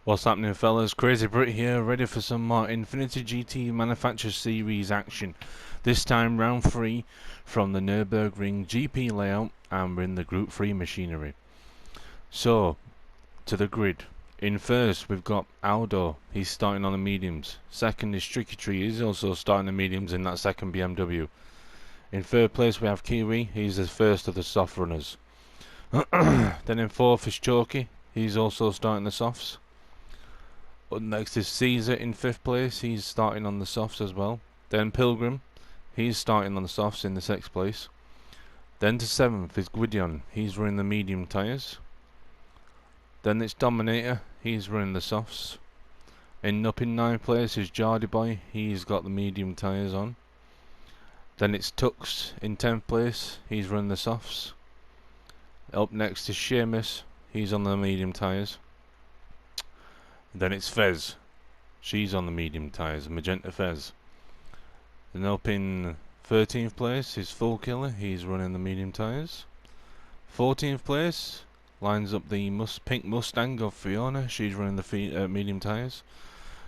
What's happening, fellas? Crazy Brit here, ready for some more Infinity GT Manufacturer Series action. This time round 3 from the Nurburgring GP layout, and we're in the Group 3 machinery. So, to the grid. In first, we've got Aldo, he's starting on the mediums. Second is Tricky Tree, he's also starting the mediums in that second BMW. In third place, we have Kiwi, he's the first of the soft runners. Then in fourth is Chalky, he's also starting the softs. But next is Caesar in 5th place, he's starting on the softs as well. Then Pilgrim, he's starting on the softs in the 6th place. Then to 7th is Gwydion, he's running the medium tyres. Then it's Dominator, he's running the softs. Up in 9th place is Jardy Boy, he's got the medium tyres on. Then it's Tux in 10th place, he's running the softs. Up next is Seamus, he's on the medium tyres. Then it's Fez, she's on the medium tyres, Magenta Fez. Then up in 13th place is Full Killer, he's running the medium tyres. 14th place lines up the pink Mustang of Fiona, she's running the medium tyres.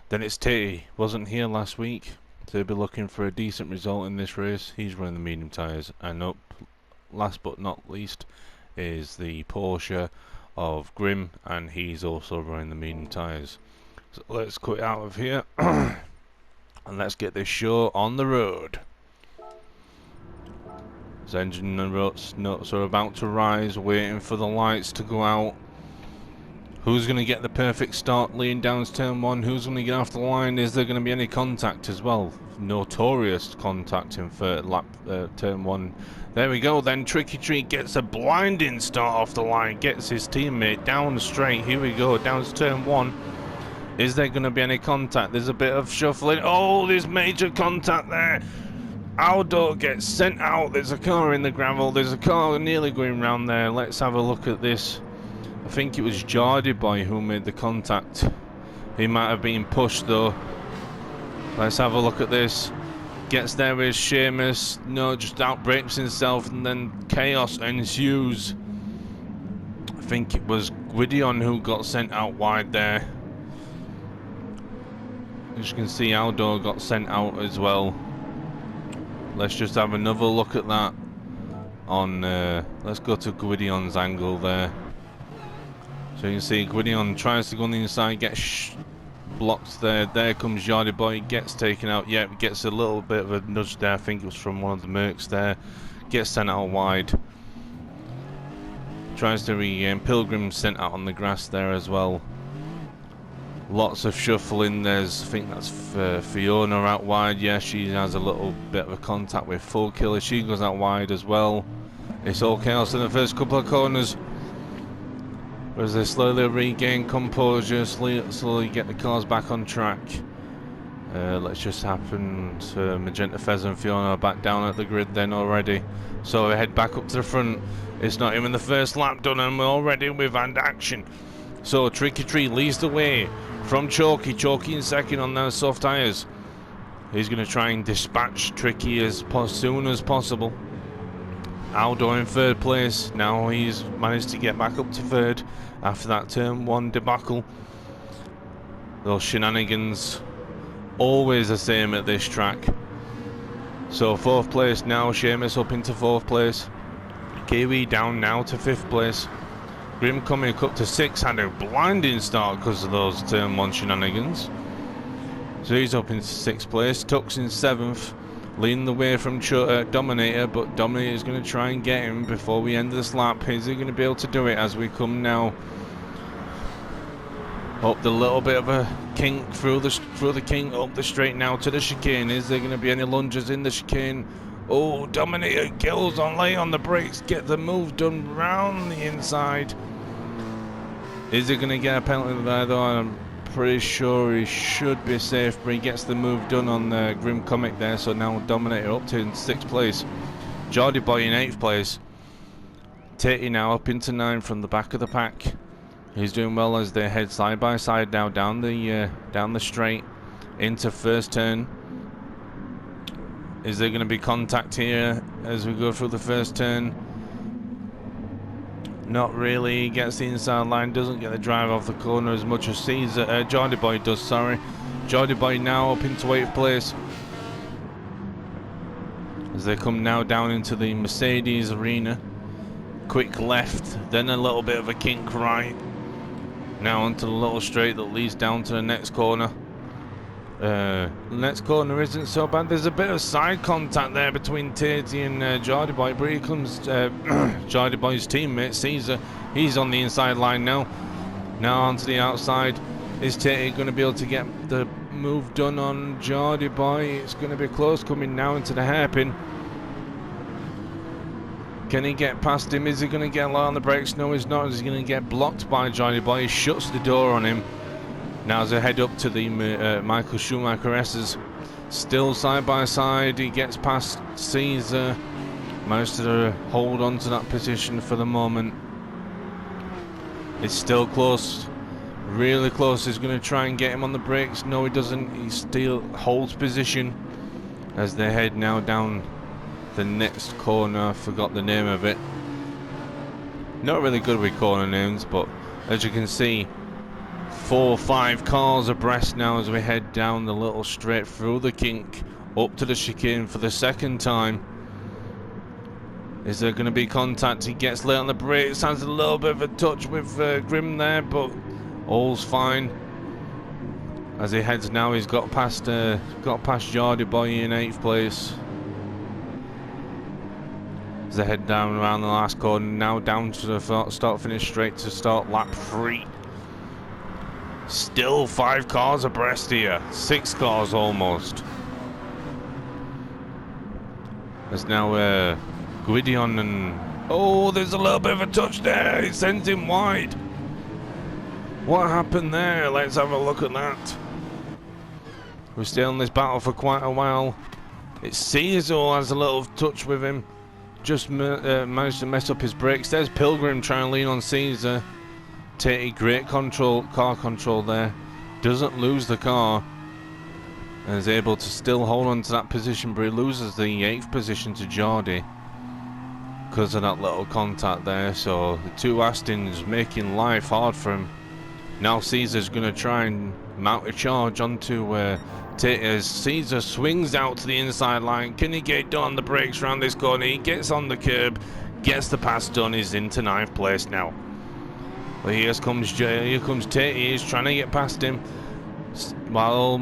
Then it's Tatey, wasn't here last week, so he'll be looking for a decent result in this race, he's running the medium tyres. And up, last but not least, is the Porsche of Grim, and he's also running the medium tyres. So let's quit out of here and let's get this show on the road. His engine notes are about to rise, waiting for the lights to go out. Who's going to get the perfect start leading down to turn 1? Who's going to get off the line? Is there going to be any contact as well? Notorious contact in turn 1. There we go then. Tricky Tree gets a blinding start off the line, gets his teammate down the straight. Here we go, down to turn 1. Is there going to be any contact? There's a bit of shuffling. Oh, there's major contact there. Aldo gets sent out. There's a car in the gravel. There's a car nearly going round there. Let's have a look at this. I think it was Jardy Boy who made the contact. He might have been pushed though. Let's have a look at this. Gets there with Seamus. No, just outbreaks himself, and then chaos ensues. I think it was Gwydion who got sent out wide there. As you can see, Aldo got sent out as well. Let's just have another look at that on let's go to Gwydion's angle there. So you can see Gwydion tries to go on the inside, gets blocked there. There comes Jardy Boy, gets taken out. Yeah, gets a little bit of a nudge there. I think it was from one of the Mercs there. Gets sent out wide. Tries to regain. Pilgrim sent out on the grass there as well. Lots of shuffling. There's, I think that's Fiona out wide. Yeah, she has a little bit of a contact with Full Killer. She goes out wide as well. It's all chaos in the first couple of corners. As they slowly regain composure, slowly get the cars back on track. Let's just happen to Magenta Fez and Fiona back down at the grid then already. So we head back up to the front. It's not even the first lap done and we've had action. So Tricky Tree leads the way from Chalky. Chalky in second on those soft tyres. He's going to try and dispatch Tricky as soon as possible. Aldo in 3rd place. Now he's managed to get back up to 3rd after that turn 1 debacle. Those shenanigans always the same at this track. So 4th place now. Seamus up into 4th place. Kiwi down now to 5th place. Grim coming up to 6th, had a blinding start because of those turn 1 shenanigans. So he's up into 6th place. Tux in 7th. Leading the way from Dominator, but Dominator is going to try and get him before we end this lap. Is he going to be able to do it as we come now up the little bit of a kink through the kink up the straight now to the chicane? Is there going to be any lunges in the chicane? Oh, Dominator kills on late on the brakes, get the move done round the inside. Is he going to get a penalty there though? I'm pretty sure he should be safe, but he gets the move done on the Grim Comic there. So now Dominator up to in 6th place. Jardy Boy in 8th place. Tatey now up into 9th from the back of the pack. He's doing well as they head side by side now down the straight into 1st turn. Is there going to be contact here as we go through the 1st turn? Not really. He gets the inside line, doesn't get the drive off the corner as much as Caesar. Geordie Boy does, sorry. Geordie Boy now up into 8th place. As they come now down into the Mercedes arena. Quick left, then a little bit of a kink right. Now onto the little straight that leads down to the next corner. The next corner isn't so bad. There's a bit of side contact there between Tatey and Geordie Boy, but here comes Geordie Boy's teammate Caesar. He's on the inside line now. Now onto the outside. Is Tatey going to be able to get the move done on Geordie Boy? It's going to be close, coming now into the hairpin. Can he get past him? Is he going to get low on the brakes? No, he's not. He's going to get blocked by Geordie Boy. He shuts the door on him. Now as they head up to the Michael Schumacher S's, still side by side, he gets past Caesar, managed to hold on to that position for the moment. It's still close, really close. He's going to try and get him on the brakes. No, he doesn't. He still holds position as they head now down the next corner. I forgot the name of it. Not really good with corner names, but as you can see, 4 or 5 cars abreast now as we head down the little straight through the kink up to the chicane for the second time. Is there going to be contact? He gets late on the brakes, has a little bit of a touch with Grim there, but all's fine. As he heads now, he's got past Geordie Boy in 8th place. As they head down around the last corner, now down to the start finish straight to start lap 3. Still 5 cars abreast here. 6 cars almost. There's now Gwydion and... Oh, there's a little bit of a touch there. It sends him wide. What happened there? Let's have a look at that. We're still in this battle for quite a while. It's Caesar who has a little touch with him. Just managed to mess up his brakes. There's Pilgrim trying to lean on Caesar. Tatey, great car control there. Doesn't lose the car. And is able to still hold on to that position, but he loses the 8th position to Geordie because of that little contact there. So the 2 Astons making life hard for him. Now Caesar's going to try and mount a charge onto Tatey as Caesar swings out to the inside line. Can he get it done on the brakes around this corner? He gets on the curb, gets the pass done. He's into 9th place now. But here comes Tatey. He's trying to get past him. All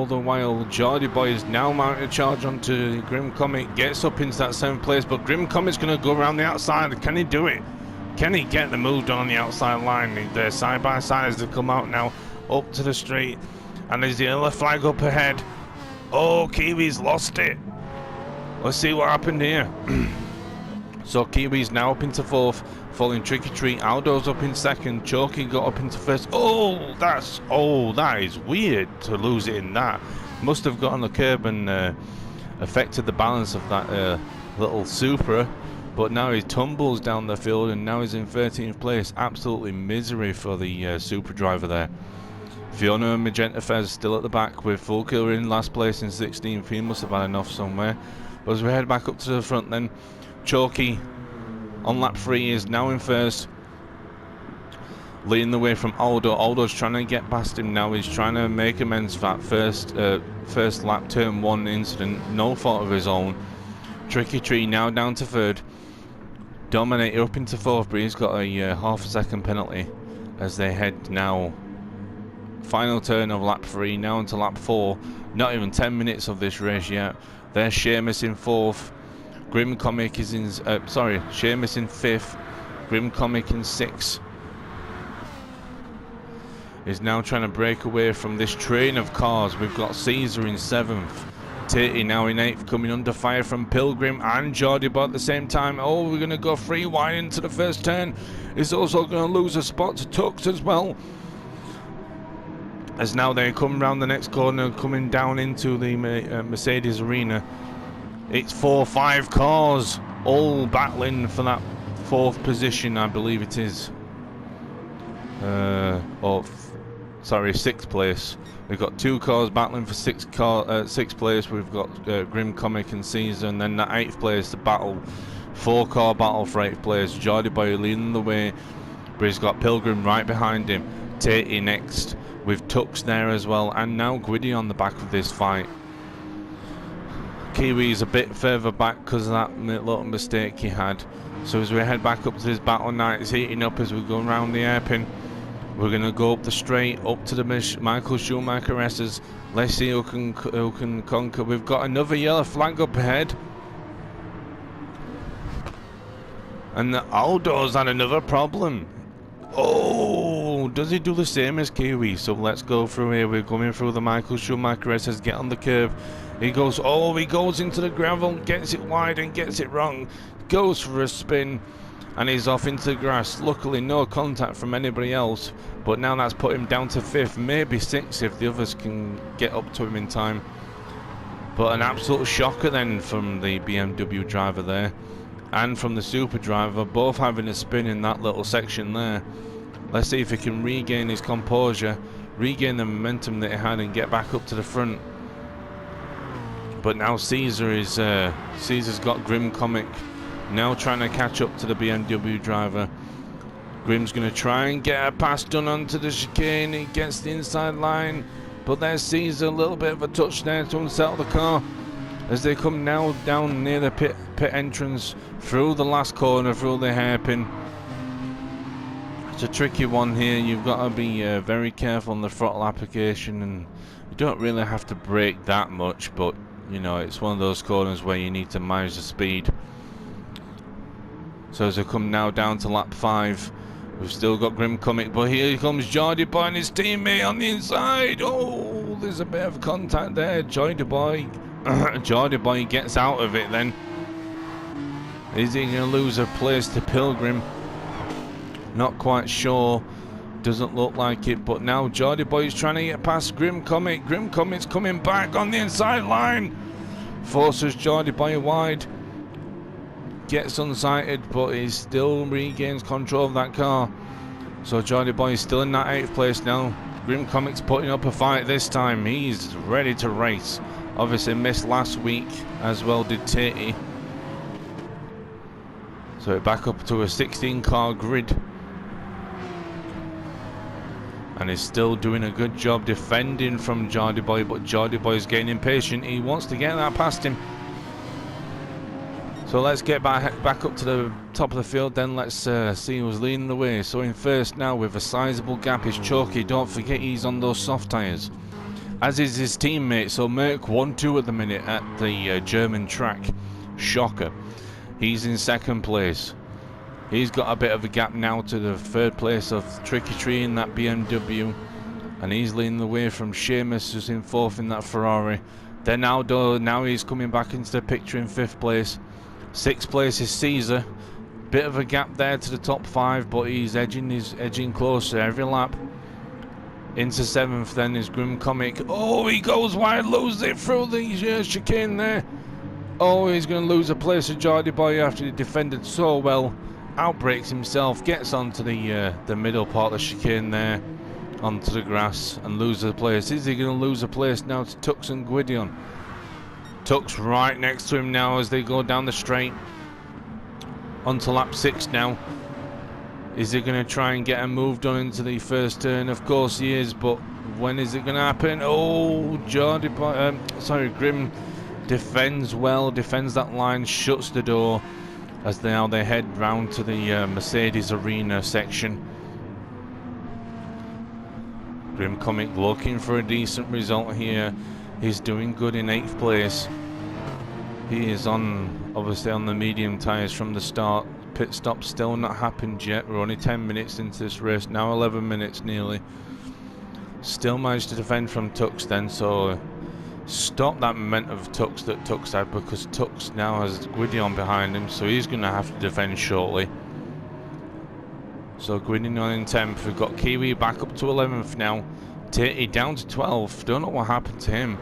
the while, Geordie Boy is now mounting a charge onto Grim Comet. Gets up into that 7th place, but Grim Comet's going to go around the outside. Can he do it? Can he get the move done on the outside line? They're side by side as they come out now up to the straight. And there's the yellow flag up ahead. Oh, Kiwi's lost it. Let's see what happened here. So Kiwi's now up into 4th, following Tricky Treat. Aldo's up in 2nd. Choky got up into 1st. Oh, that is weird to lose it in that. Must have got on the curb and affected the balance of that little Supra. But now he tumbles down the field and now he's in 13th place. Absolutely misery for the Supra driver there. Fiona and Magenta Fez still at the back with Fulkiller in last place in 16th. He must have had enough somewhere. But as we head back up to the front then, Choky on lap 3 is now in 1st, leading the way from Aldo. Aldo's trying to get past him now. He's trying to make amends for that first lap turn 1 incident, no fault of his own. Tricky Tree now down to 3rd. Dominator up into 4th, but he's got a half a second penalty as they head now. Final turn of lap 3, now into lap 4. Not even 10 minutes of this race yet. There's Seamus in 4th. Grim Comic is in, Seamus in 5th. Grim Comic in 6th. Is now trying to break away from this train of cars. We've got Caesar in 7th. Tatey now in 8th, coming under fire from Pilgrim and Geordie Boy at the same time. Oh, we're going to go 3 wide into the first turn. He's also going to lose a spot to Tux as well. As now they come round the next corner, coming down into the Mercedes arena. It's 4 or 5 cars all battling for that 4th position, I believe it is. 6th place. We've got 2 cars battling for 6th place. We've got Grim Comic and Caesar, and then that 8th place, the battle 4-car battle for 8th place. Geordie Boy leading the way, but he's got Pilgrim right behind him. Tatey next, with Tux there as well, and now Gwyddy on the back of this fight. Kiwi's a bit further back because of that little mistake he had. So as we head back up to this battle night, it's heating up as we go around the hairpin. We're going to go up the straight, up to the Michael Schumacher S's. Let's see who can conquer. We've got another yellow flag up ahead. And the Aldo's had another problem. Oh, does he do the same as Kiwi? So let's go through here. We're going through the Michael Schumacher S's. Get on the curve. He goes into the gravel, gets it wide and gets it wrong. Goes for a spin. And he's off into the grass. Luckily, no contact from anybody else. But now that's put him down to 5th, maybe 6th if the others can get up to him in time. But an absolute shocker then from the BMW driver there. And from the Super driver, both having a spin in that little section there. Let's see if he can regain his composure, regain the momentum that he had and get back up to the front. But now Caesar's got Grim Comic. Now trying to catch up to the BMW driver. Grim's going to try and get a pass done onto the chicane. He gets the inside line. But there's Caesar, a little bit of a touch there to unsettle the car. As they come now down near the pit entrance. Through the last corner, through the hairpin. It's a tricky one here. You've got to be very careful on the throttle application. And you don't really have to brake that much. But, you know, it's one of those corners where you need to manage the speed. So as they come now down to lap 5, we've still got Grim Comic, but here comes Geordie Boy and his teammate on the inside. Oh, there's a bit of contact there. Geordie Boy gets out of it then. Is he going to lose a place to Pilgrim? Not quite sure. Doesn't look like it, but now Geordie Boy is trying to get past Grim Comic. Grim Comic's coming back on the inside line. Forces Geordie Boy wide. Gets unsighted, but he still regains control of that car. So Geordie Boy is still in that 8th place now. Grim Comic's putting up a fight this time. He's ready to race. Obviously missed last week, as well did Tatey. So back up to a 16-car grid. And he's still doing a good job defending from Geordie Boy, but Geordie Boy is getting impatient. He wants to get that past him. So let's get back up to the top of the field then. Let's see who's leading the way. So in first now with a sizable gap is Choky. Don't forget he's on those soft tyres. As is his teammate. So Merck 1-2 at the minute at the German track. Shocker. He's in 2nd place. He's got a bit of a gap now to the 3rd place of Tricky Tree in that BMW. And he's leading the way from Seamus, who's in 4th in that Ferrari. Then Aldo, now he's coming back into the picture in 5th place. 6th place is Caesar. Bit of a gap there to the top 5, but he's edging closer every lap. Into 7th then is Grim Comic. Oh, he goes wide, loses it through the chicane there. Oh, he's going to lose a place to Geordie Boy after he defended so well. Outbreaks himself, gets onto the middle part of the chicane there, onto the grass, and loses a place. Is he going to lose a place now to Tux and Gwydion? Tux right next to him now as they go down the straight. Onto lap 6 now. Is he going to try and get a move done into the first turn? Of course he is, but when is it going to happen? Oh, Grim defends well, defends that line, shuts the door as they head round to the Mercedes Arena section. Grim Comic looking for a decent result here. He's doing good in 8th place. He is obviously on the medium tyres from the start. Pit stop still not happened yet. We're only 10 minutes into this race, now 11 minutes nearly. Still managed to defend from Tux then, so stop that momentum of Tux that Tux had, because Tux now has Gwydion behind him, so he's going to have to defend shortly. So Gwydion in 10th. We've got Kiwi back up to 11th now. Tatey down to 12th. Don't know what happened to him.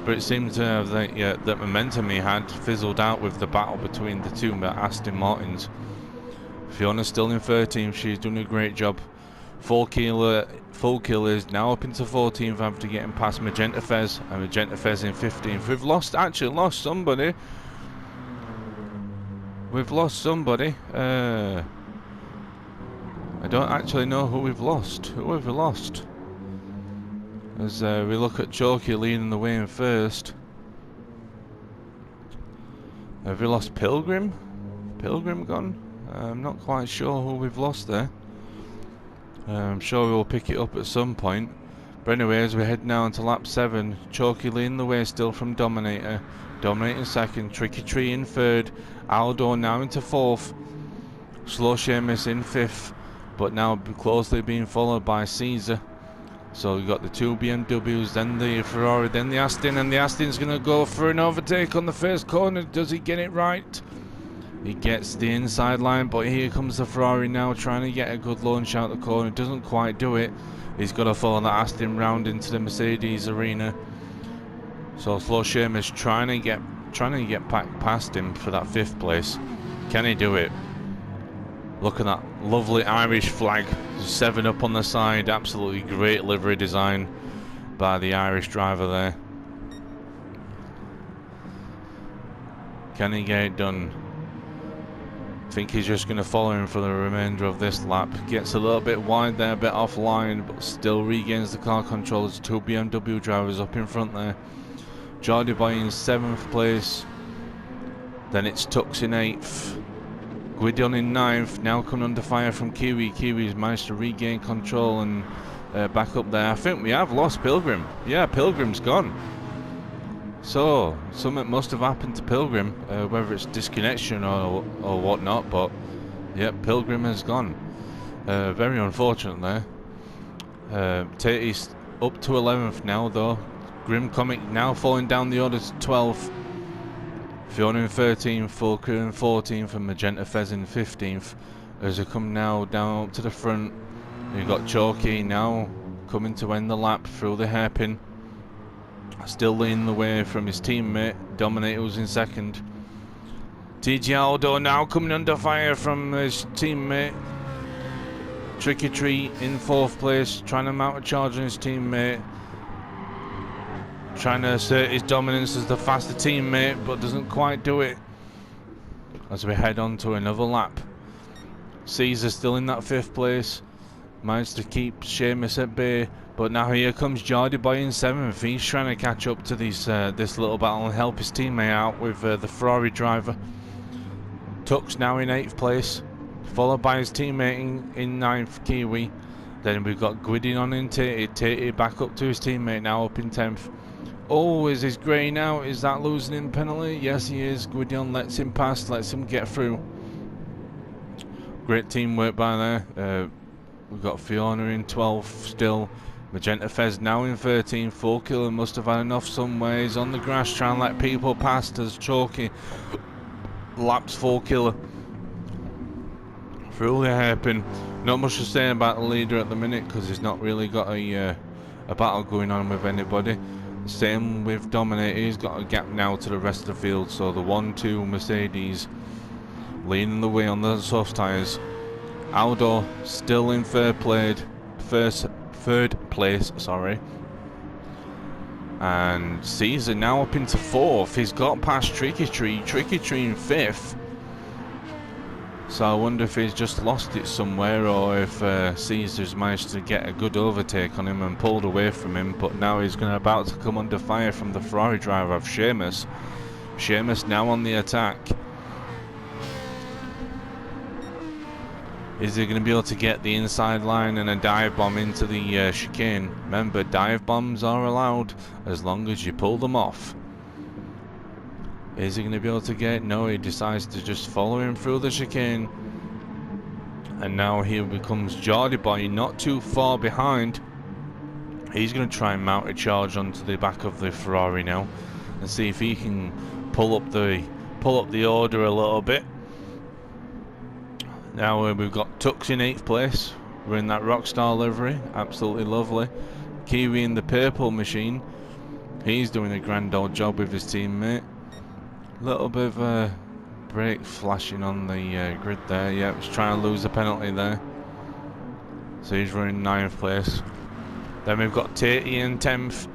But it seems to have that momentum he had fizzled out with the battle between the two Aston Martins. Fiona's still in 13th. She's doing a great job. Full Kill is now up into 14th after getting past Magenta Fez, and Magenta Fez in 15th. We've lost somebody. we've lost somebody. I don't actually know who we've lost. Who have we lost? As we look at Chalky leading the way in first. Have we lost Pilgrim? Pilgrim gone? I'm not quite sure who we've lost there. I'm sure we'll pick it up at some point. But anyway, as we head now into lap 7, Chalky leading the way still from Dominator. Dominator second, Tricky Tree in third, Aldo now into fourth, Slow Seamus in fifth, but now closely being followed by Caesar. So we've got the two BMWs, then the Ferrari, then the Aston, and the Aston's going to go for an overtake on the first corner. Does he get it right? He gets the inside line, but here comes the Ferrari now, trying to get a good launch out the corner. Doesn't quite do it. He's got to follow that Aston round into the Mercedes arena. So Slow Seamus trying to get back past him for that 5th place. Can he do it? Look at that lovely Irish flag, 7 up on the side. Absolutely great livery design by the Irish driver there. Can he get it done? I think he's just going to follow him for the remainder of this lap. Gets a little bit wide there, a bit offline, but still regains the car control. There's 2 BMW drivers up in front there. Jordy Boy in 7th place. Then it's Tux in 8th. Gwydion in 9th. Now coming under fire from Kiwi. Kiwi's managed to regain control and back up there. I think we have lost Pilgrim. Yeah, Pilgrim's gone. So, something must have happened to Pilgrim, whether it's disconnection or whatnot, but yep, Pilgrim has gone. Very unfortunate there. Tatey's up to 11th now though. Grim Comic now falling down the order to 12th. Fiona in 13th, Fulker in 14th, and Magenta Fez in 15th. As they come now down up to the front, you've got Chalky now coming to end the lap through the hairpin. Still leading the way from his teammate, Dominator was in 2nd. TG Aldo now coming under fire from his teammate. Tricky Tree in 4th place, trying to mount a charge on his teammate. Trying to assert his dominance as the faster teammate, but doesn't quite do it. As we head on to another lap. Caesar still in that 5th place. Managed to keep Seamus at bay. But now here comes Jordy Boy in 7th. He's trying to catch up to this little battle and help his teammate out with the Ferrari driver. Tux now in 8th place. Followed by his teammate in 9th, Kiwi. Then we've got Gwydion in Tatey. Tatey back up to his teammate now up in 10th. Oh, is his grey now? Is that losing him penalty? Yes, he is. Gwydion lets him pass, lets him get through. Great teamwork by there. We've got Fiona in 12th still. Magenta Fez now in 13th. Full Killer must have had enough some ways on the grass, trying to let people past as Chalky laps Full Killer through the hairpin. Not much to say about the leader at the minute because he's not really got a battle going on with anybody. Same with Dominator, he's got a gap now to the rest of the field, so the 1-2 Mercedes leading the way on the soft tyres. Aldo still in third place, sorry. And Caesar now up into 4th. He's got past Tricky Tree in 5th. So I wonder if he's just lost it somewhere, or if Caesar's managed to get a good overtake on him and pulled away from him. But now he's about to come under fire from the Ferrari driver of Seamus. Seamus now on the attack. Is he going to be able to get the inside line and a dive bomb into the chicane? Remember, dive bombs are allowed as long as you pull them off. Is he going to be able to get it? No, he decides to just follow him through the chicane. And now here becomes Jordy Boy, not too far behind. He's going to try and mount a charge onto the back of the Ferrari now and see if he can pull up the order a little bit. Now we've got Tux in 8th place. We're in that Rockstar livery, absolutely lovely. Kiwi in the purple machine. He's doing a grand old job with his teammate. Little bit of a brake flashing on the grid there. Yeah, he's trying to lose the penalty there. So he's running 9th place. Then we've got Tatey in 10th.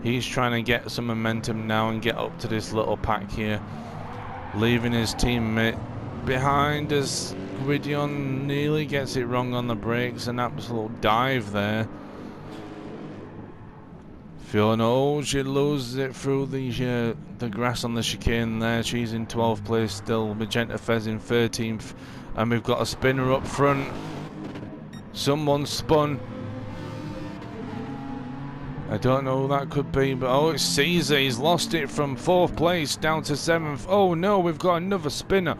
He's trying to get some momentum now and get up to this little pack here. Leaving his teammate behind us. Gwydion nearly gets it wrong on the brakes. An absolute dive there. Fiona, oh, she loses it through the grass on the chicane there. She's in 12th place still. Magenta Fez in 13th. And we've got a spinner up front. Someone spun. I don't know who that could be, but oh, it's Caesar. He's lost it from 4th place down to 7th. Oh no, we've got another spinner.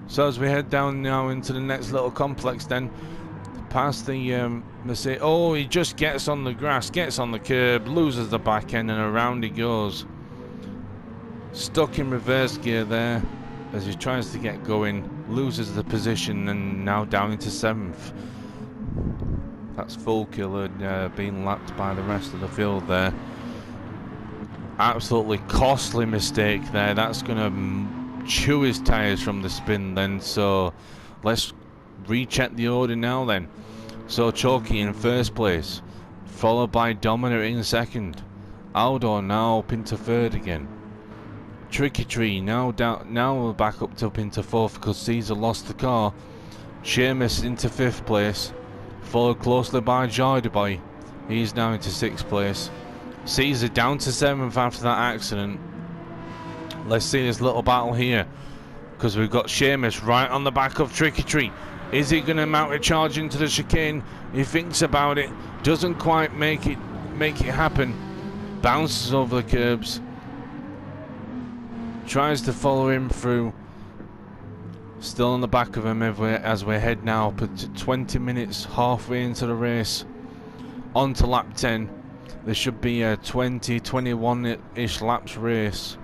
So as we head down now into the next little complex then, past the Mercedes. Oh, he just gets on the grass, gets on the curb, loses the back end, and around he goes. Stuck in reverse gear there as he tries to get going, loses the position, and now down into 7th. That's full killer, being lapped by the rest of the field there. Absolutely costly mistake there. That's going to chew his tyres from the spin then. So let's recheck the order now then. So Chalky in 1st place, followed by Dominator in 2nd. Aldo now up into 3rd again. Tricky Tree now down, now back up into 4th because Caesar lost the car. Sheamus into 5th place, followed closely by Jordy Boy. He's now into 6th place. Caesar down to 7th after that accident. Let's see this little battle here, because we've got Sheamus right on the back of Tricky Tree. Is he going to mount a charge into the chicane? He thinks about it, doesn't quite make it happen. Bounces over the curbs. Tries to follow him through. Still on the back of him as we head now up to 20 minutes halfway into the race. On to lap 10. There should be a 21-ish laps race.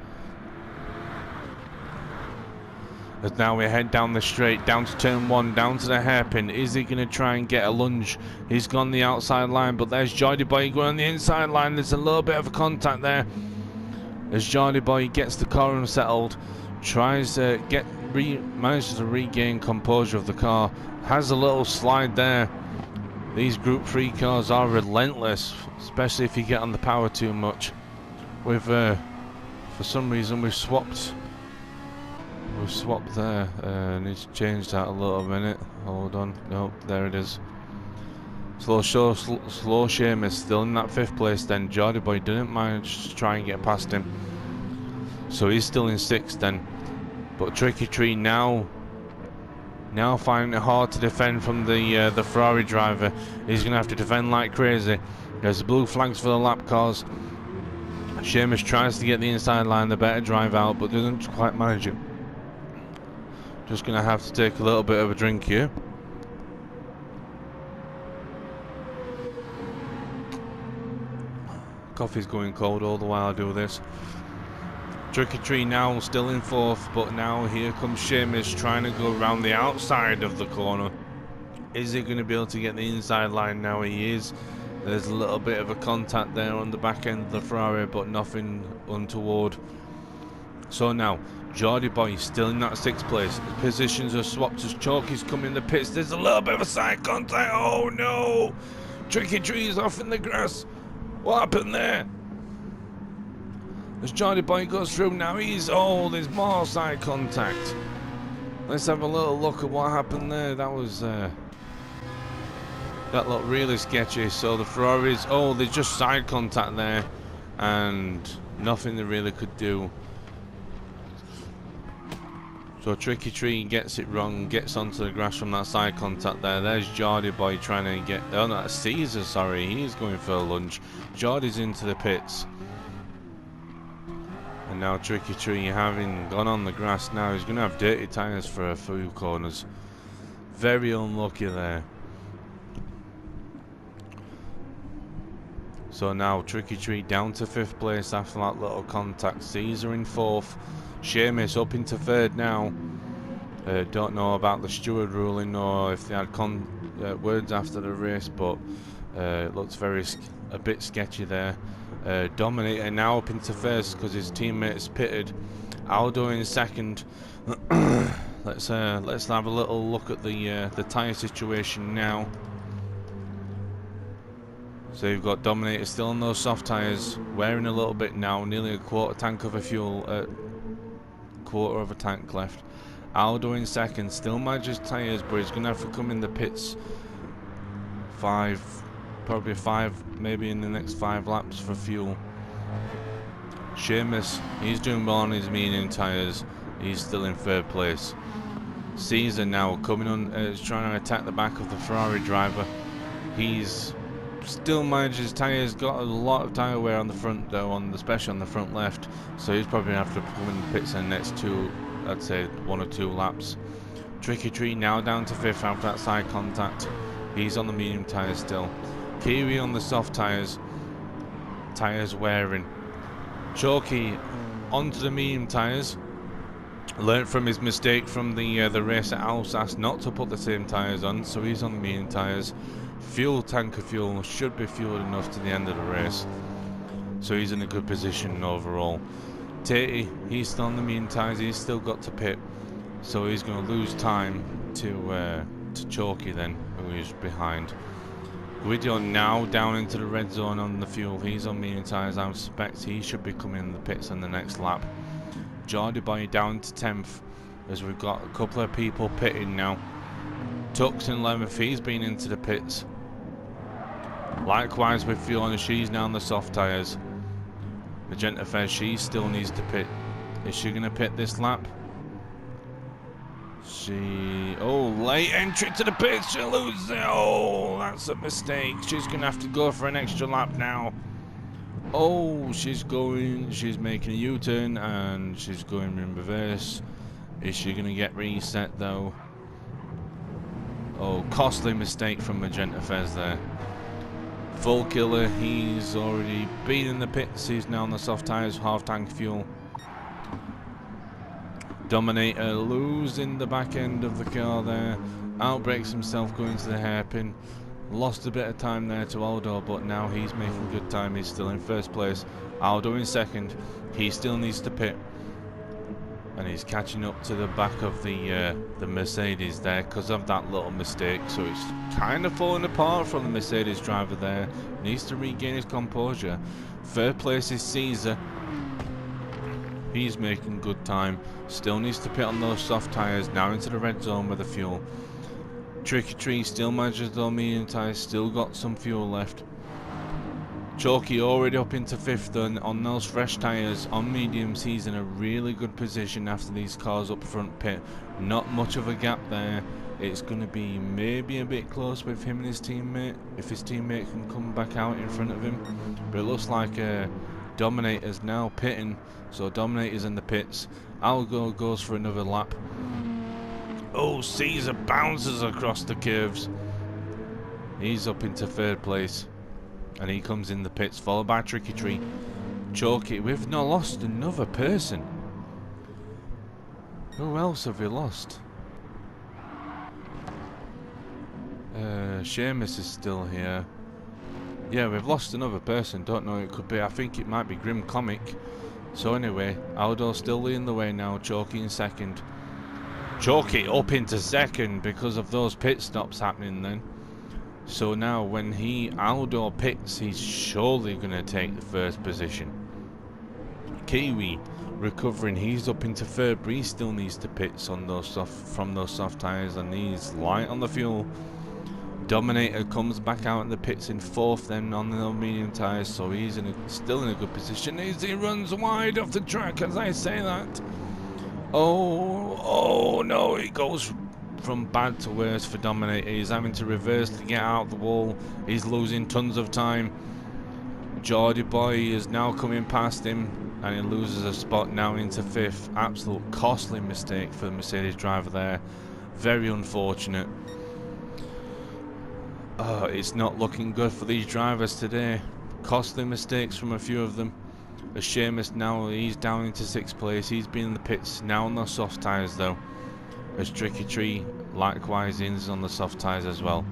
As now we head down the straight, down to turn 1, down to the hairpin. Is he going to try and get a lunge? He's gone the outside line, but there's Jordy Boy going on the inside line. There's a little bit of a contact there. As Jordy Boy gets the car unsettled, tries to manages to regain composure of the car. Has a little slide there. These Group 3 cars are relentless, especially if you get on the power too much. We've for some reason we've swapped there. Need to change that a little minute. Hold on. Nope, there it is. Slow Sheamus still in that 5th place then. Jordy Boy didn't manage to try and get past him, so he's still in 6th then. But Tricky Tree now finding it hard to defend from the Ferrari driver. He's going to have to defend like crazy. There's the blue flags for the lap cars. Sheamus tries to get the inside line, the better drive out, but doesn't quite manage it. Just going to have to take a little bit of a drink here. Coffee's going cold all the while I do this. Tricky Tree now still in 4th, but now here comes Sheamus trying to go around the outside of the corner. Is he going to be able to get the inside line now? He is. There's a little bit of a contact there on the back end of the Ferrari, but nothing untoward. So now, Jordy Boy still in that 6th place. The positions are swapped as Chalky's coming in the pits. There's a little bit of a side contact. Oh no! Tricky Tree is off in the grass. What happened there? As Jordy Boy goes through now, there's more side contact. Let's have a little look at what happened there. That was that looked really sketchy. So the Ferraris, there's just side contact there, and nothing they really could do. So Tricky Tree gets it wrong, gets onto the grass from that side contact there. There's Jordy Boy trying to get, oh no, that's Caesar, sorry, he's going for a lunge. Jordy's into the pits. And now Tricky Tree, having gone on the grass now, he's going to have dirty tyres for a few corners. Very unlucky there. So now Tricky Tree down to 5th place after that little contact. Caesar in 4th. Sheamus up into 3rd now. Don't know about the steward ruling or if they had words after the race, but it looks a bit sketchy there. Dominator now up into 1st because his teammates pitted. Aldo in 2nd. Let's have a little look at the tyre situation now. So you've got Dominator still on those soft tyres, wearing a little bit now, nearly a quarter tank of a fuel. quarter of a tank left. Aldo in second, still manages tyres, but he's going to have to come in the pits probably five, maybe in the next 5 laps for fuel. Seamus, he's doing well on his medium tyres, he's still in 3rd place. Caesar now coming on, is trying to attack the back of the Ferrari driver. He's still manages tyres, got a lot of tyre wear on the front though, especially on the front left, so he's probably going to have to come in the pits in the next 2, I'd say 1 or 2 laps. Tricky Tree now down to 5th after that side contact. He's on the medium tyres still. Kiwi on the soft tyres, wearing. Chalky onto the medium tyres. Learned from his mistake from the race at Alsace not to put the same tyres on, so he's on the medium tyres. Fuel tanker fuel should be fueled enough to the end of the race, so he's in a good position overall. Tatey, he's still on the medium tyres, he's still got to pit, so he's going to lose time to Chalky then, who is behind. Guido now down into the red zone on the fuel, he's on medium tyres. I suspect he should be coming in the pits on the next lap. Jordy Boy down to 10th, as we've got a couple of people pitting now. Tux in 11th, he's been into the pits. Likewise with Fiona, she's now on the soft tyres. Magenta Fez, she still needs to pit. Is she going to pit this lap? Oh, late entry to the pits, she loses it. Oh, that's a mistake. She's going to have to go for an extra lap now. Oh, she's making a U-turn and she's going in reverse. Is she going to get reset though? Oh, costly mistake from Magenta Fez there. Full Killer, he's already been in the pits. He's now on the soft tyres, half tank fuel. Dominator losing the back end of the car there. Outbreaks himself going to the hairpin. Lost a bit of time there to Aldo, but now he's making good time. He's still in 1st place. Aldo in 2nd. He still needs to pit, and he's catching up to the back of the Mercedes there because of that little mistake. So it's kind of falling apart from the Mercedes driver there. Needs to regain his composure. 3rd place is Caesar. He's making good time. Still needs to pit on those soft tyres. Now into the red zone with the fuel. Tricky Tree still manages those medium tyres, still got some fuel left. Chalky already up into 5th and on those fresh tyres, on mediums he's in a really good position after these cars up front pit. Not much of a gap there. It's going to be maybe a bit close with him and his teammate, if his teammate can come back out in front of him. But it looks like Dominator's now pitting, so Dominator's in the pits. Algo goes for another lap. Oh, Caesar bounces across the curves. He's up into 3rd place. And he comes in the pits, followed by Tricky Tree. Chalky, we've not lost another person. Who else have we lost? Seamus is still here. Yeah, we've lost another person. Don't know who it could be. I think it might be Grim Comic. So anyway, Aldo's still leading the way now. Chalky in 2nd. Chalky up into 2nd because of those pit stops happening then. So now when Aldo pits, he's surely going to take the 1st position. Kiwi recovering, he's up into 3rd, but he still needs to pits on those soft tyres, and he's light on the fuel. Dominator comes back out in the pits in 4th then on the medium tyres, so he's still in a good position as he runs wide off the track as I say that. Oh no, it goes from bad to worse for Dominator. He's having to reverse to get out of the wall. He's losing tons of time. Jordy Boy is now coming past him, and he loses a spot now into 5th. Absolute costly mistake for the Mercedes driver there. Very unfortunate. It's not looking good for these drivers today. Costly mistakes from a few of them. As Seamus now, he's down into 6th place. He's been in the pits now on the soft tyres though. As Tricky Tree likewise is on the soft tyres as well.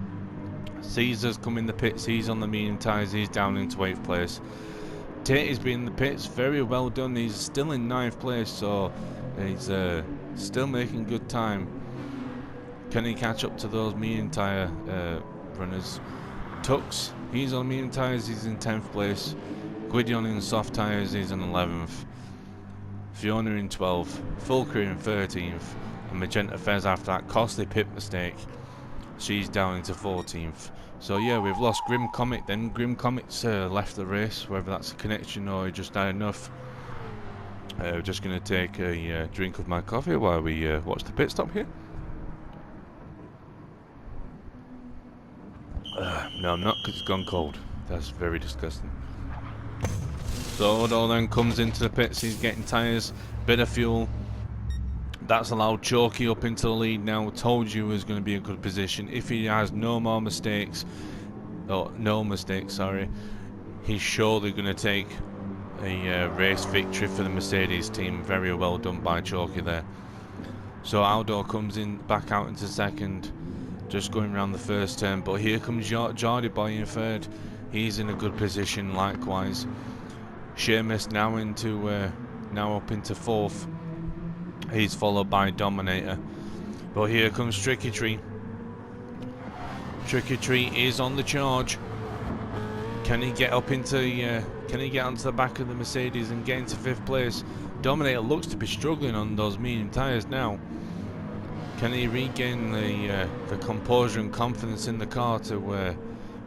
Caesar's come in the pits. He's on the medium tyres. He's down into 8th place. Tate's been in the pits. Very well done. He's still in 9th place, so he's still making good time. Can he catch up to those medium tyre runners? Tux, he's on medium tyres. He's in 10th place. Gwydion in soft tyres, he's in 11th. Fiona in 12th, Fulker in 13th, and Magenta Fez after that costly pit mistake. She's down into 14th. So yeah, we've lost Grim Comet then. Grim Comet's left the race, whether that's a connection or he just had enough. We're just going to take a drink of my coffee while we watch the pit stop here. No, I'm not, because it's gone cold. That's very disgusting. So Odo then comes into the pits. He's getting tyres, bit of fuel. That's allowed Chalky up into the lead now. Told you he was going to be in a good position. If he has no more mistakes, sorry, he's surely going to take a race victory for the Mercedes team. Very well done by Chalky there. So Aldo comes in back out into second, just going around the first turn. But here comes Jardy Boy in third. He's in a good position likewise. Sheamus now up into fourth. He's followed by Dominator. But here comes Tricky Tree. Tricky Tree is on the charge. Can he get up into can he get onto the back of the Mercedes and get into 5th place? Dominator looks to be struggling on those medium tyres now. Can he regain the composure and confidence in the car to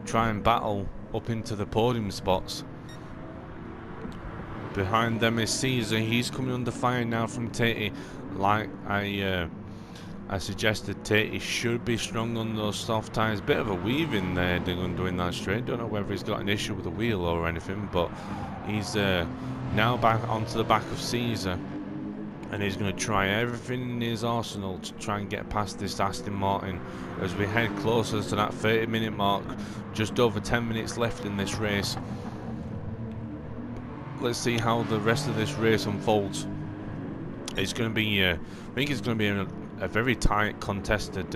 try and battle up into the podium spots? Behind them is Caesar. He's coming under fire now from Tate. Like I suggested, Tate should be strong on those soft tyres. Bit of a weaving there doing that straight. Don't know whether he's got an issue with the wheel or anything, but he's now back onto the back of Caesar, and he's going to try everything in his arsenal to try and get past this Aston Martin as we head closer to that 30-minute mark. Just over 10 minutes left in this race. Let's see how the rest of this race unfolds. It's going to be, I think it's going to be a very tight, contested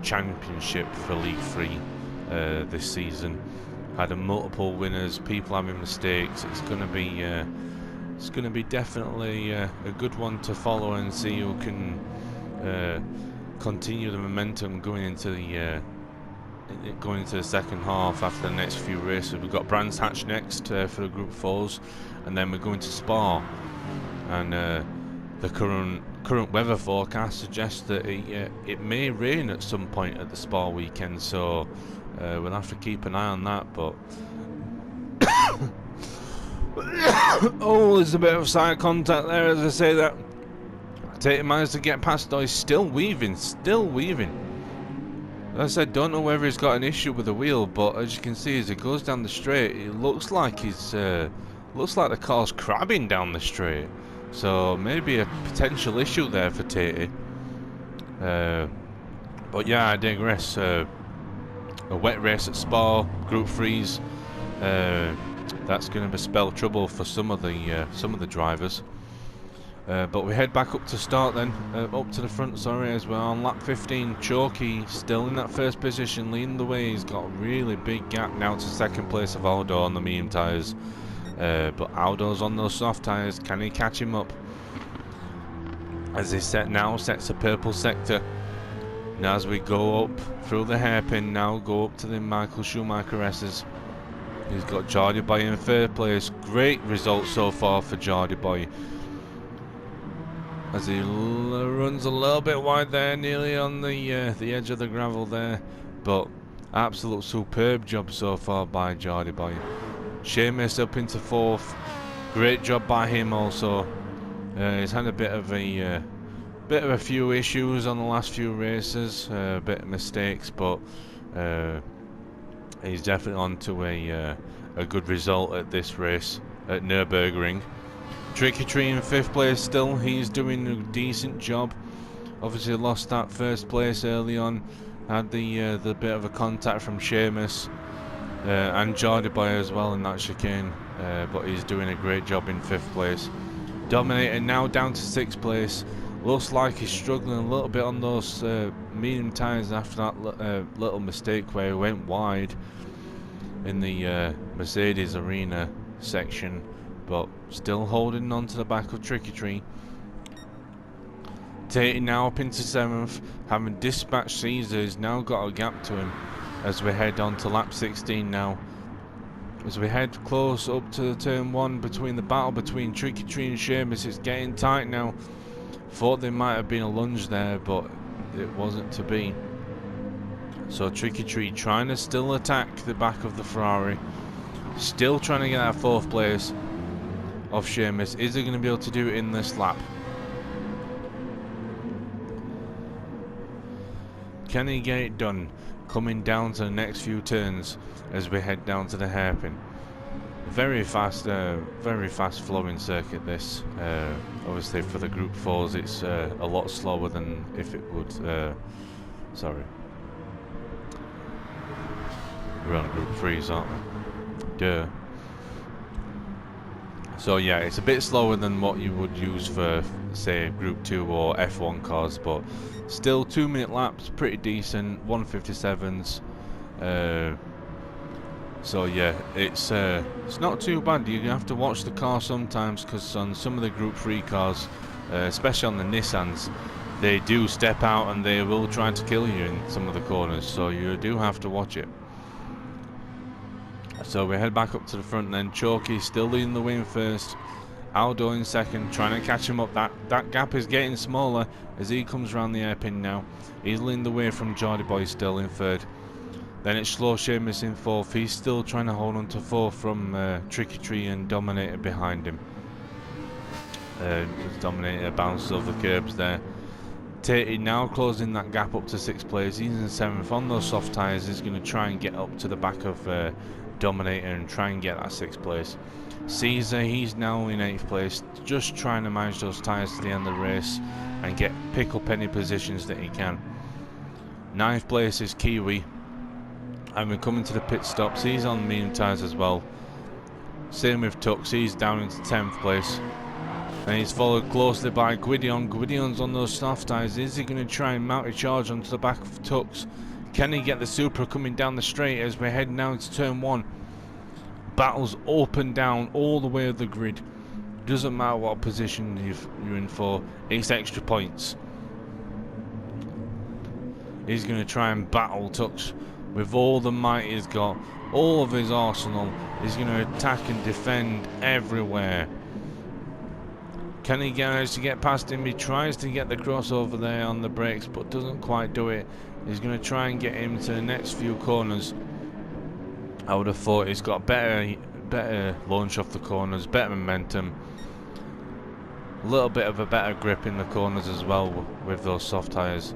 championship for League 3 this season. Had multiple winners, people having mistakes. It's going to be definitely a good one to follow and see who can continue the momentum going into the second half after the next few races. We've got Brands Hatch next for the Group 4s, and then we're going to Spa, and the current weather forecast suggests that it may rain at some point at the Spa weekend, so we'll have to keep an eye on that. But oh, there's a bit of side contact there as I say that. Tate managed to get past, though. He's still weaving. As I said, don't know whether he's got an issue with the wheel, but as you can see, as it goes down the straight, it looks like the car's crabbing down the straight. So maybe a potential issue there for Tate. But yeah, I digress. A wet race at Spa, Group 3s. That's going to spell trouble for some of the drivers. But we head back up to start then, up to the front, sorry, as well. On lap 15, Chalky still in that first position, leading the way. He's got a really big gap now to second place of Aldo on the medium tyres. But Aldo's on those soft tyres. Can he catch him up? As he sets a purple sector. Now as we go up through the hairpin, now go up to the Michael Schumacher S's. He's got Jardy Boy in third place. Great result so far for Jardy Boy. As he runs a little bit wide there, nearly on the edge of the gravel there, but absolute superb job so far by Jardy Boy. Sheamus up into fourth, great job by him also. He's had a bit of a few issues on the last few races, a bit of mistakes, but he's definitely on to a good result at this race at Nurburgring. Tricky Tree in fifth place still. He's doing a decent job. Obviously lost that first place early on. Had the bit of a contact from Sheamus and Jardy Boy as well in that chicane. But he's doing a great job in fifth place. Dominator now down to sixth place. Looks like he's struggling a little bit on those medium tyres after that little mistake where he went wide in the Mercedes arena section. But still holding on to the back of Tricky Tree. Tate now up into 7th, having dispatched Caesar. He's now got a gap to him as we head on to lap 16 now. As we head close up to turn 1, between the battle between Tricky Tree and Seamus, it's getting tight now. Thought there might have been a lunge there, but it wasn't to be. So Tricky Tree trying to still attack the back of the Ferrari, still trying to get that 4th place of Seamus. Is he going to be able to do it in this lap? Can he get it done? Coming down to the next few turns as we head down to the hairpin. Very fast flowing circuit this. Obviously for the Group 4s it's a lot slower than if it would, sorry. We're on Group 3s, aren't we? Duh. So yeah, it's a bit slower than what you would use for, say, Group 2 or F1 cars, but still 2-minute laps, pretty decent, 157s. So yeah, it's not too bad. You have to watch the car sometimes, because on some of the Group 3 cars, especially on the Nissans, they do step out and they will try to kill you in some of the corners, so you do have to watch it. So we head back up to the front then. Chalky still leading the way in first. Aldo in second, trying to catch him up. That gap is getting smaller as he comes around the hairpin now. He's leading the way from Geordie Boy still in third. Then it's Slow Seamus in fourth. He's still trying to hold on to fourth from Tricky Tree and Dominator behind him. Dominator bounces over the curbs there. Tatey now closing that gap up to 6th place. He's in 7th on those soft tyres. He's going to try and get up to the back of Dominator and try and get that 6th place. Caesar, he's now in 8th place, just trying to manage those tyres to the end of the race and pick up any positions that he can. 9th place is Kiwi, and we're coming to the pit stops. He's on medium tyres as well. Same with Tux, he's down into 10th place. And he's followed closely by Gwydion. Gwydion's on those soft tyres. Is he going to try and mount a charge onto the back of Tux? Can he get the Supra coming down the straight as we're heading now into turn 1? Battles open down all the way of the grid. Doesn't matter what position you're in for, it's extra points. He's going to try and battle Tux with all the might he's got, all of his arsenal. He's going to attack and defend everywhere. Can he manage to get past him? He tries to get the crossover there on the brakes, but doesn't quite do it. He's going to try and get him to the next few corners. I would have thought he's got better launch off the corners, better momentum, a little bit of a better grip in the corners as well with those soft tyres.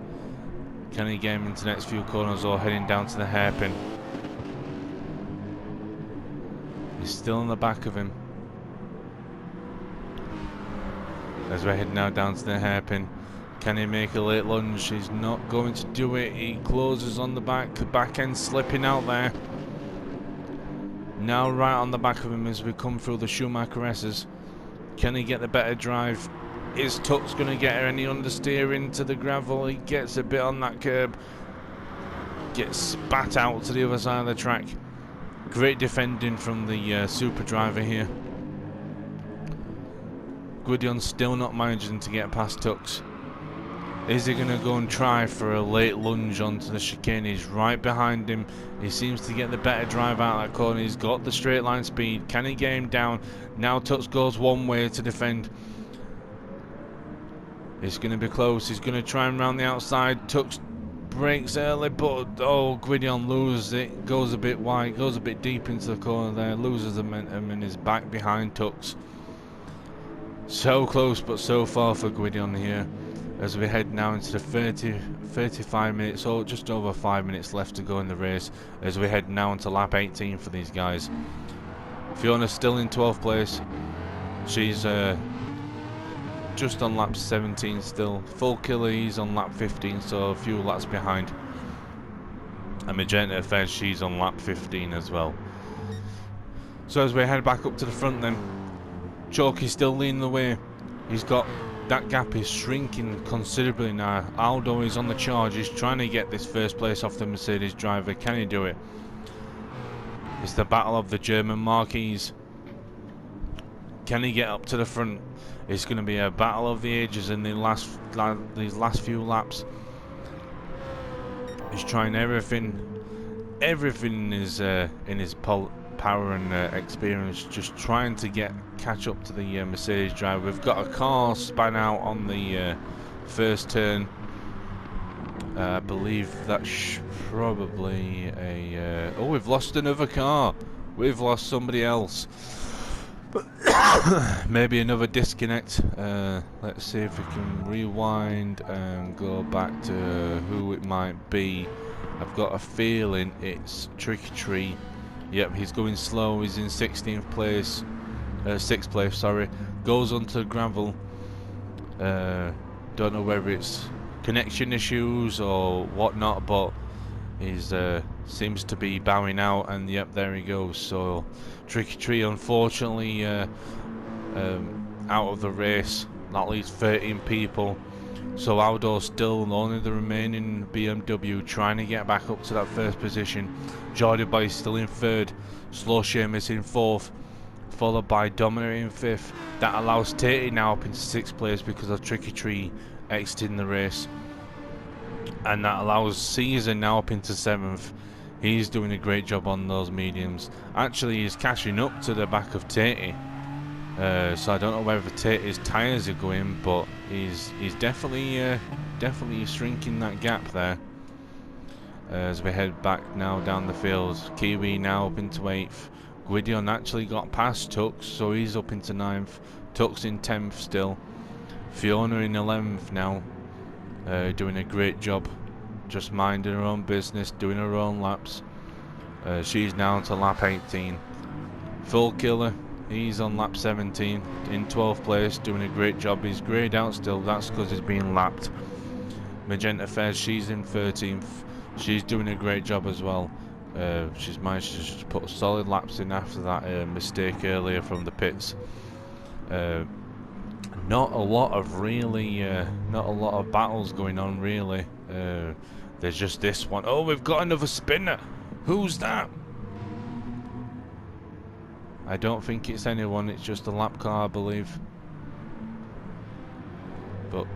Can he get him into the next few corners or heading down to the hairpin? He's still in the back of him. As we're heading now down to the hairpin. Can he make a late lunge? He's not going to do it. He closes on the back end slipping out there. Now right on the back of him as we come through the Schumacher S's. Can he get the better drive? Is Tux going to get any understeer into the gravel? He gets a bit on that curb. Gets spat out to the other side of the track. Great defending from the Super driver here. Gwydion's still not managing to get past Tux. Is he going to go and try for a late lunge onto the chicane? He's right behind him. He seems to get the better drive out of that corner. He's got the straight line speed. Can he get him down? Now Tux goes one way to defend. It's going to be close. He's going to try and round the outside. Tux breaks early, but oh, Gwydion loses it. Goes a bit wide, goes a bit deep into the corner there. Loses the momentum and is back behind Tux. So close, but so far for Gwydion here. As we head now into the 35 minutes, or just over 5 minutes left to go in the race, as we head now into lap 18 for these guys. Fiona's still in 12th place. She's just on lap 17 still. Full Killer, he's on lap 15, so a few laps behind. And Magenta Fez, she's on lap 15 as well. So as we head back up to the front then, Chalky's still leading the way. He's got... that gap is shrinking considerably now. Aldo is on the charge. He's trying to get this first place off the Mercedes driver. Can he do it? It's the battle of the German marquees. Can he get up to the front? It's going to be a battle of the ages in these last few laps. He's trying everything. Everything is in his power power and experience, just trying to catch up to the Mercedes driver. We've got a car span out on the first turn. I believe that's probably a... oh, we've lost another car. We've lost somebody else. Maybe another disconnect. Let's see if we can rewind and go back to who it might be. I've got a feeling it's Tricky Tree. Yep, he's going slow. He's in 16th place. 6th place, sorry. Goes onto gravel. Don't know whether it's connection issues or whatnot, but he's seems to be bowing out, and yep, there he goes. So Tricky Tree unfortunately out of the race. That leaves 13 people. So Aldo's still only the remaining BMW trying to get back up to that first position. Jordy Boy still in third. Slow Seamus in fourth, followed by Dominic in fifth. That allows Tate now up into 6th place because of Tricky Tree exiting the race. And that allows Caesar now up into 7th. He's doing a great job on those mediums. Actually, he's catching up to the back of Tate. So I don't know whether Tate's tyres are going, but he's definitely shrinking that gap there. As we head back now down the field, Kiwi now up into 8th. Gwydion actually got past Tux, so he's up into 9th. Tux in 10th still. Fiona in 11th now, doing a great job, just minding her own business, doing her own laps. She's now to lap 18. Full Killer, he's on lap 17 in 12th place, doing a great job. He's greyed out still, that's because he's being lapped. Magenta Fez, she's in 13th. She's doing a great job as well. She's managed to just put solid laps in after that mistake earlier from the pits. Not a lot of battles going on really. There's just this one. Oh, we've got another spinner. Who's that? I don't think it's anyone. It's just a lap car, I believe. But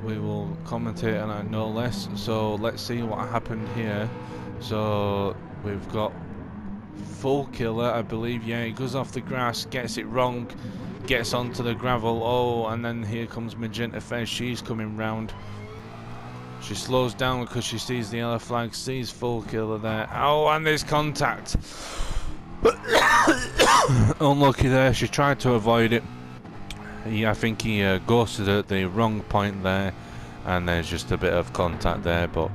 we will commentate on that no less. So let's see what happened here. So we've got Full Killer, I believe. Yeah, he goes off the grass, gets it wrong, gets onto the gravel. Oh, and then here comes Magenta Fez. She's coming round. She slows down because she sees the yellow flag, sees Full Killer there. Oh, and there's contact. Unlucky there. She tried to avoid it. I think he goes to the wrong point there, and there's just a bit of contact there. But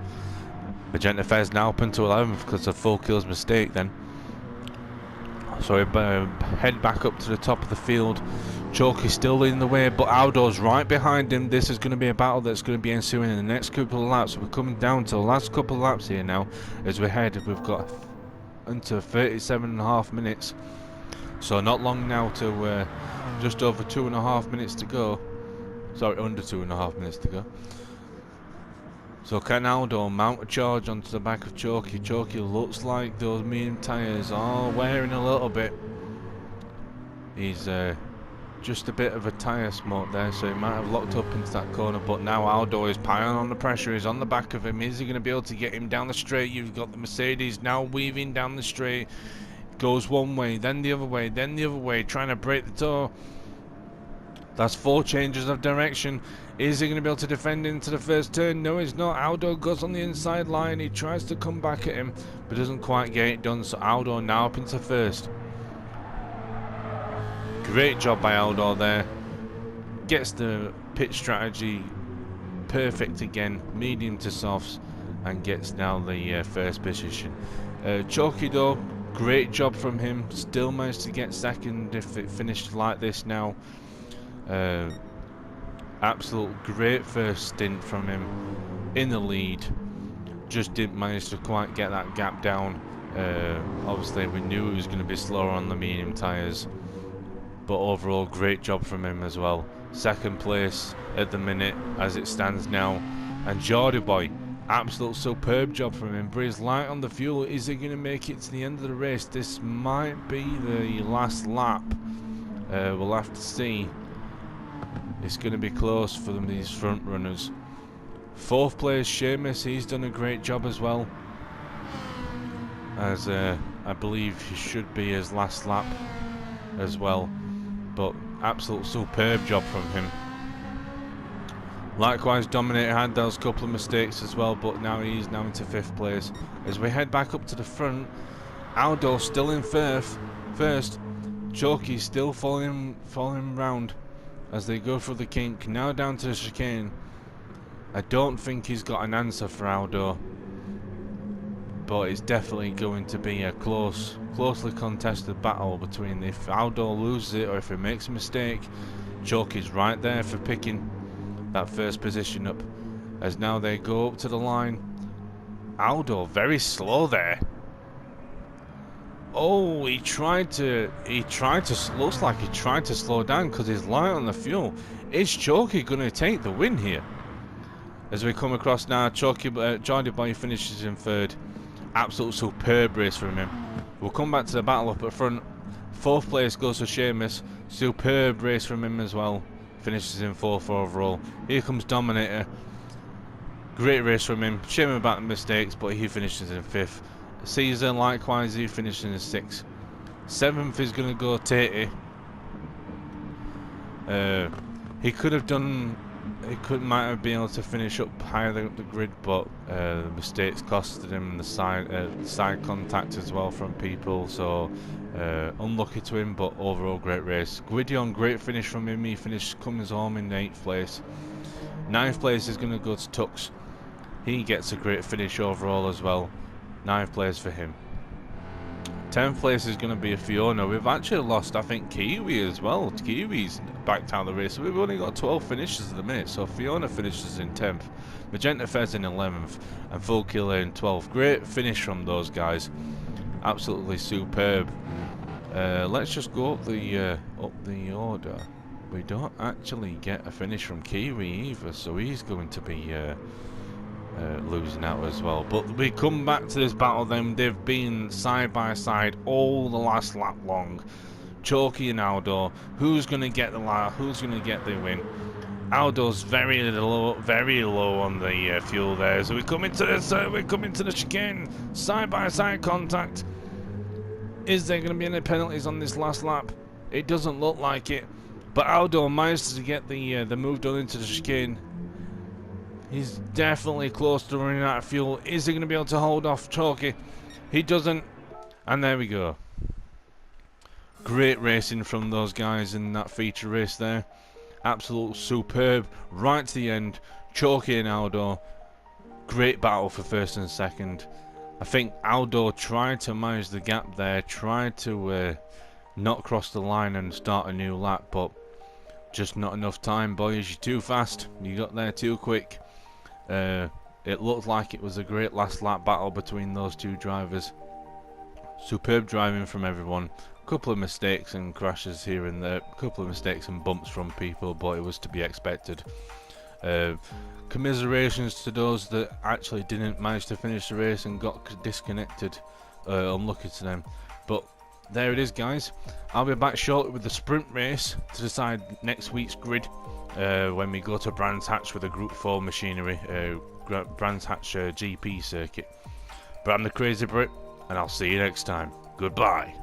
Magenta Fez now up into 11th because of Full Killer's mistake then. So we head back up to the top of the field. Choky's still in the way, but Aldo's right behind him. This is going to be a battle that's going to be ensuing in the next couple of laps. We're coming down to the last couple of laps here now. As we head, we've got into 37.5 minutes. So not long now to just over 2.5 minutes to go. Sorry, under 2.5 minutes to go. So can Aldo mount a charge onto the back of Choky? Choky looks like those medium tyres are wearing a little bit. He's just a bit of a tyre smoke there, so he might have locked up into that corner, but now Aldo is piling on the pressure. He's on the back of him. Is he going to be able to get him down the straight? You've got the Mercedes now weaving down the straight. Goes one way, then the other way, then the other way, trying to break the toe. That's 4 changes of direction. Is he going to be able to defend into the first turn? No, he's not. Aldo goes on the inside line. He tries to come back at him, but doesn't quite get it done. So Aldo now up into first. Great job by Aldo there. Gets the pit strategy perfect again, medium to softs, and gets now the first position. Choky though, great job from him. Still managed to get second if it finished like this now. Absolute great first stint from him in the lead. Just didn't manage to quite get that gap down. Obviously we knew he was going to be slower on the medium tyres, but overall great job from him as well. Second place at the minute as it stands now. And Jordy Boy, absolute superb job from him. But he's light on the fuel. Is he going to make it to the end of the race? This might be the last lap. We'll have to see. It's going to be close for them, these front runners. Fourth place Seamus, he's done a great job as well. As I believe he should be his last lap as well, but absolute superb job from him. Likewise, Dominator had those couple of mistakes as well, but now he's now into 5th place. As we head back up to the front, Aldo still in first. Choki's still falling round as they go through the kink. Now down to the chicane. I don't think he's got an answer for Aldo, but it's definitely going to be a closely contested battle between, if Aldo loses it or if he makes a mistake, Choki's right there for picking that first position up. As now they go up to the line. Aldo very slow there. Oh, looks like he tried to slow down because he's light on the fuel. Is Choki going to take the win here? As we come across now, Jordy Boy finishes in 3rd. Absolute superb race from him. We'll come back to the battle up at front. 4th place goes to Seamus. Superb race from him as well. Finishes in 4th overall. Here comes Dominator. Great race from him. Shame about the mistakes, but he finishes in 5th. Caesar, likewise, he finishes in 6th. 7th is going to go Tatey. He could have done. Might have been able to finish up higher up the grid, but the mistakes costed him the side contact as well from people. So unlucky to him, but overall great race. Gwydion, great finish from him. He comes home in 8th place. 9th place is going to go to Tux. He gets a great finish overall as well. 9th place for him. 10th place is going to be a Fiona. We've actually lost, I think, Kiwi as well. Kiwi's backed out of the race. So we've only got 12 finishes at the minute. So Fiona finishes in 10th. Magenta Fez in 11th. And Full Killer in 12th. Great finish from those guys. Absolutely superb. Let's just go up the order. We don't actually get a finish from Kiwi either. So he's going to be losing out as well. But we come back to this battle then. They've been side by side all the last lap long. Choki and Aldo. Who's going to get the win? Aldo's very low on the fuel there. So we come into the chicane. Side by side contact. Is there going to be any penalties on this last lap? It doesn't look like it. But Aldo managed to get the move done into the chicane. He's definitely close to running out of fuel. Is he going to be able to hold off Choki? He doesn't. And there we go. Great racing from those guys in that feature race there. Absolute superb. Right to the end. Choki and Aldo. Great battle for 1st and 2nd. I think Aldo tried to manage the gap there. Tried to not cross the line and start a new lap. But just not enough time, boys. You're too fast. You got there too quick. It looked like it was a great last lap battle between those two drivers. Superb driving from everyone. Couple of mistakes and crashes here and there. Couple of mistakes and bumps from people, but it was to be expected. Commiserations to those that actually didn't manage to finish the race and got disconnected. Unlucky to them. But there it is, guys. I'll be back shortly with the sprint race to decide next week's grid. When we go to Brands Hatch with a Group 4 machinery, Brands Hatch GP circuit. But I'm the Crazy Brit, and I'll see you next time. Goodbye.